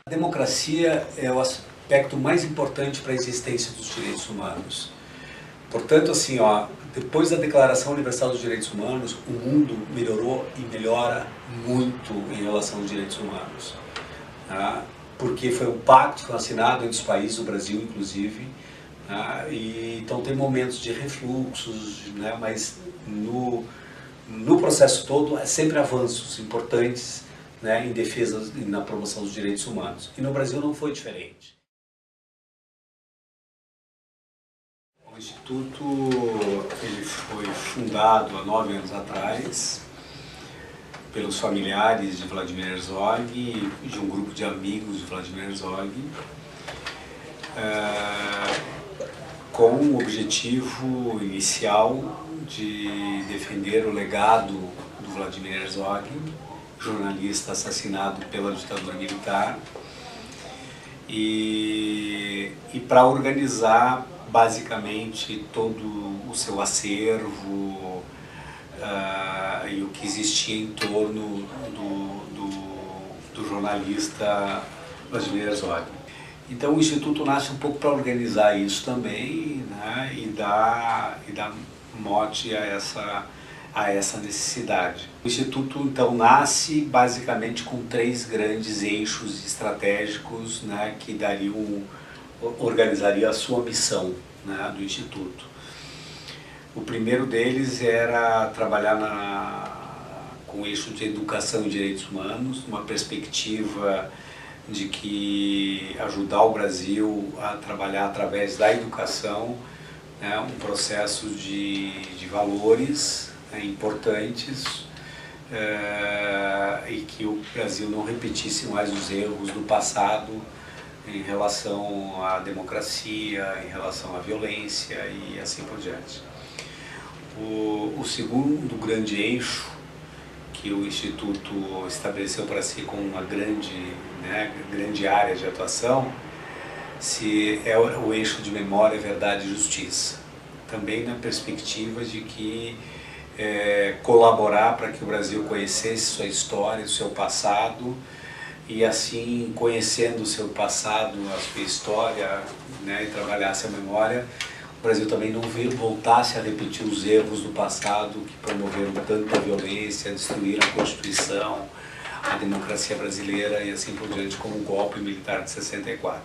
A democracia é o aspecto mais importante para a existência dos direitos humanos. Portanto, assim, depois da Declaração Universal dos Direitos Humanos, o mundo melhorou e melhora muito em relação aos direitos humanos. Tá? Porque foi um pacto que foi assinado entre os países, o Brasil inclusive, tá? E então tem momentos de refluxos, né? Mas no processo todo é sempre avanços importantes, né? Em defesa e na promoção dos direitos humanos. E no Brasil não foi diferente. O Instituto ele foi fundado há 9 anos atrás pelos familiares de Vladimir Herzog e de um grupo de amigos de Vladimir Herzog, com o objetivo inicial de defender o legado do Vladimir Herzog, jornalista assassinado pela ditadura militar, e para organizar basicamente todo o seu acervo e o que existia em torno do jornalista Vladimir Herzog. Então o Instituto nasce um pouco para organizar isso também, né, e dar mote a essa necessidade. O Instituto então nasce basicamente com 3 grandes eixos estratégicos, né, que organizaria a sua missão, né, do Instituto. O primeiro deles era trabalhar com o eixo de educação e direitos humanos, uma perspectiva de que ajudar o Brasil a trabalhar através da educação, né, um processo de valores, né, importantes, e que o Brasil não repetisse mais os erros do passado em relação à democracia, em relação à violência e assim por diante. O segundo grande eixo que o Instituto estabeleceu para si como uma grande área de atuação é o eixo de memória, verdade e justiça. Também na perspectiva de que colaborar para que o Brasil conhecesse sua história, o seu passado, e assim, conhecendo o seu passado, a sua história, né, e trabalhasse a memória, o Brasil também não voltasse a repetir os erros do passado que promoveram tanta violência, destruíram a Constituição, a democracia brasileira e assim por diante, como o golpe militar de 64.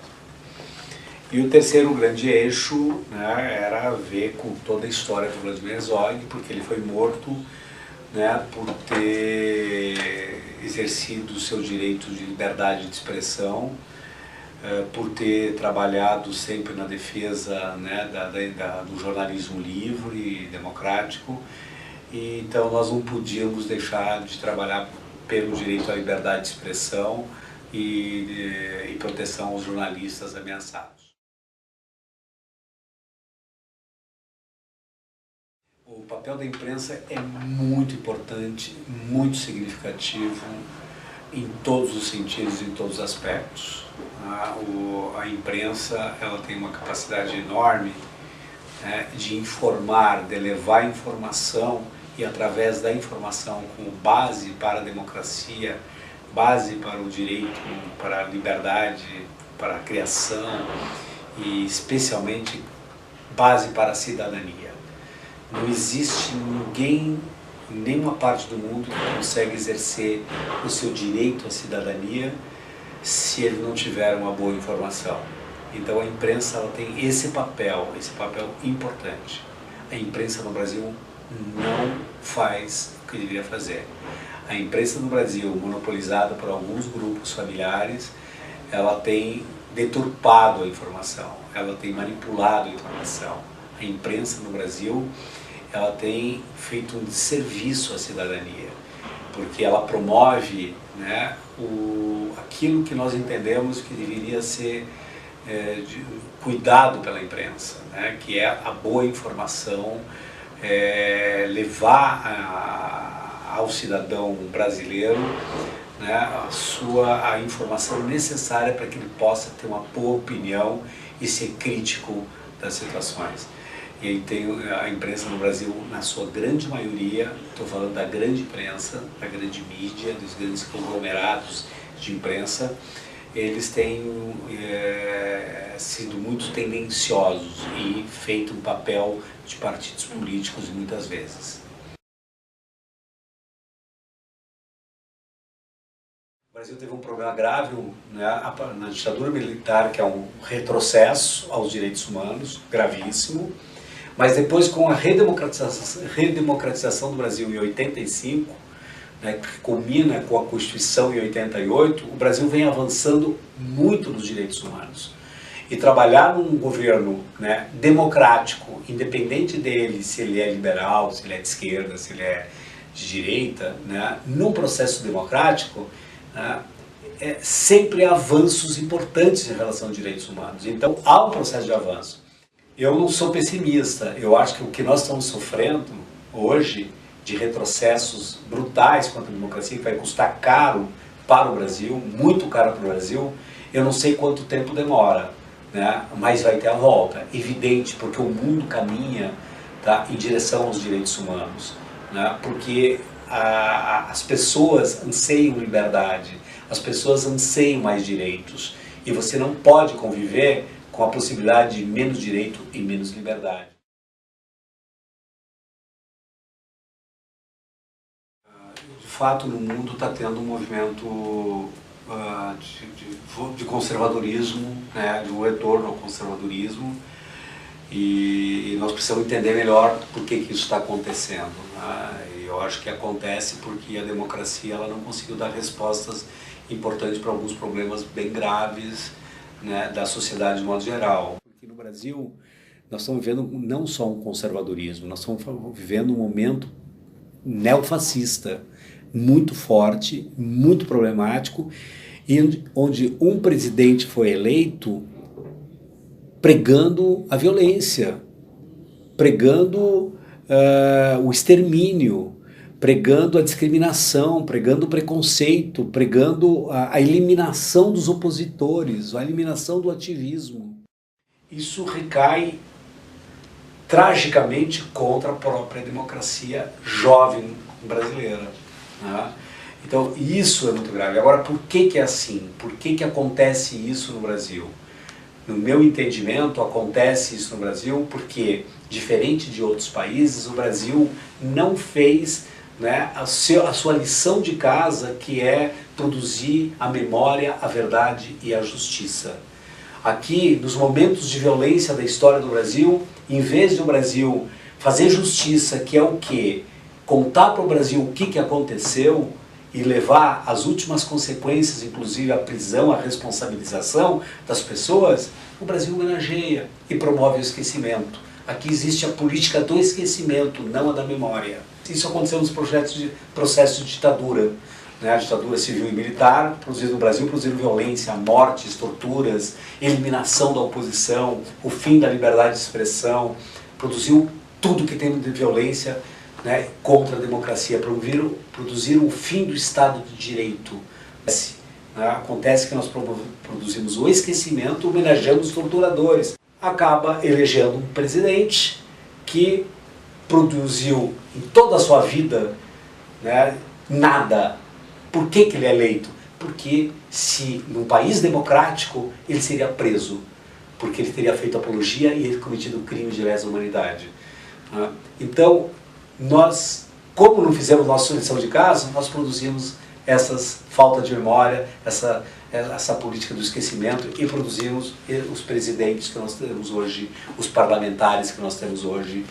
E o terceiro grande eixo, né, era a ver com toda a história do Vladimir Herzog, porque ele foi morto, né, por ter exercido o seu direito de liberdade de expressão, por ter trabalhado sempre na defesa, né, do jornalismo livre e democrático, e então nós não podíamos deixar de trabalhar pelo direito à liberdade de expressão e proteção aos jornalistas ameaçados. O papel da imprensa é muito importante, muito significativo em todos os sentidos, em todos os aspectos. A imprensa ela tem uma capacidade enorme, né, de informar, de levar informação e através da informação como base para a democracia, base para o direito, para a liberdade, para a criação e especialmente base para a cidadania. Não existe ninguém em nenhuma parte do mundo que consegue exercer o seu direito à cidadania se ele não tiver uma boa informação. Então a imprensa ela tem esse papel importante. A imprensa no Brasil não faz o que deveria fazer. A imprensa no Brasil, monopolizada por alguns grupos familiares, ela tem deturpado a informação, ela tem manipulado a informação. A imprensa no Brasil ela tem feito um desserviço à cidadania, porque ela promove, né, aquilo que nós entendemos que deveria ser cuidado pela imprensa, né, que é a boa informação, levar ao cidadão brasileiro, né, a informação necessária para que ele possa ter uma boa opinião e ser crítico das situações. E aí tem a imprensa no Brasil, na sua grande maioria, estou falando da grande imprensa, da grande mídia, dos grandes conglomerados de imprensa, eles têm sido muito tendenciosos e feito um papel de partidos políticos muitas vezes. O Brasil teve um problema grave, né, na ditadura militar, que é um retrocesso aos direitos humanos, gravíssimo, mas depois com a redemocratização do Brasil em 85, né, que culmina com a Constituição em 88, o Brasil vem avançando muito nos direitos humanos. E trabalhar num governo, né, democrático, independente dele, se ele é liberal, se ele é de esquerda, se ele é de direita, né, num processo democrático, sempre avanços importantes em relação aos direitos humanos. Então há um processo de avanço. Eu não sou pessimista, eu acho que o que nós estamos sofrendo hoje, de retrocessos brutais contra a democracia, que vai custar caro para o Brasil, muito caro para o Brasil, eu não sei quanto tempo demora, né? Mas vai ter a volta, evidente, porque o mundo caminha, tá, em direção aos direitos humanos, né? Porque as pessoas anseiam liberdade, as pessoas anseiam mais direitos, e você não pode conviver com a possibilidade de menos direito e menos liberdade. De fato, no mundo está tendo um movimento de conservadorismo, né, de um retorno ao conservadorismo, e nós precisamos entender melhor por que isso está acontecendo, né? E eu acho que acontece porque a democracia ela não conseguiu dar respostas importantes para alguns problemas bem graves, né, da sociedade de modo geral. Porque no Brasil nós estamos vivendo não só um conservadorismo, nós estamos vivendo um momento neofascista muito forte, muito problemático, e onde um presidente foi eleito pregando a violência, pregando o extermínio, pregando a discriminação, pregando o preconceito, pregando a eliminação dos opositores, a eliminação do ativismo. Isso recai tragicamente contra a própria democracia jovem brasileira, né? Então isso é muito grave. Agora, por que é assim? Por que acontece isso no Brasil? No meu entendimento, acontece isso no Brasil porque, diferente de outros países, o Brasil não fez, né, a sua lição de casa, que é produzir a memória, a verdade e a justiça. Aqui, nos momentos de violência da história do Brasil, em vez do Brasil fazer justiça, que é o quê? Contar para o Brasil o que aconteceu e levar as últimas consequências, inclusive a prisão, a responsabilização das pessoas, o Brasil homenageia e promove o esquecimento. Aqui existe a política do esquecimento, não a da memória. Isso aconteceu nos processos de ditadura, né? A ditadura civil e militar, produzido no Brasil, produziram violência, mortes, torturas, eliminação da oposição, o fim da liberdade de expressão, produziu tudo que tem de violência, né, contra a democracia, produziram o fim do Estado de Direito. Acontece que nós produzimos o esquecimento, homenageando os torturadores. Acaba elegendo um presidente que produziu em toda a sua vida, né, nada. Por que ele é eleito? Porque se num país democrático ele seria preso, porque ele teria feito apologia e ele cometido crime de lesa humanidade. Então, nós, como não fizemos nossa lição de casa, nós produzimos essas falta de memória, essa política do esquecimento, e produzimos os presidentes que nós temos hoje, os parlamentares que nós temos hoje,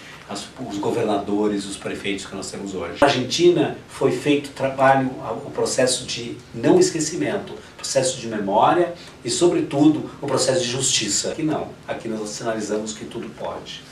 os governadores, os prefeitos que nós temos hoje. Na Argentina foi feito o processo de não esquecimento, processo de memória e, sobretudo, o processo de justiça. Aqui não, aqui nós sinalizamos que tudo pode.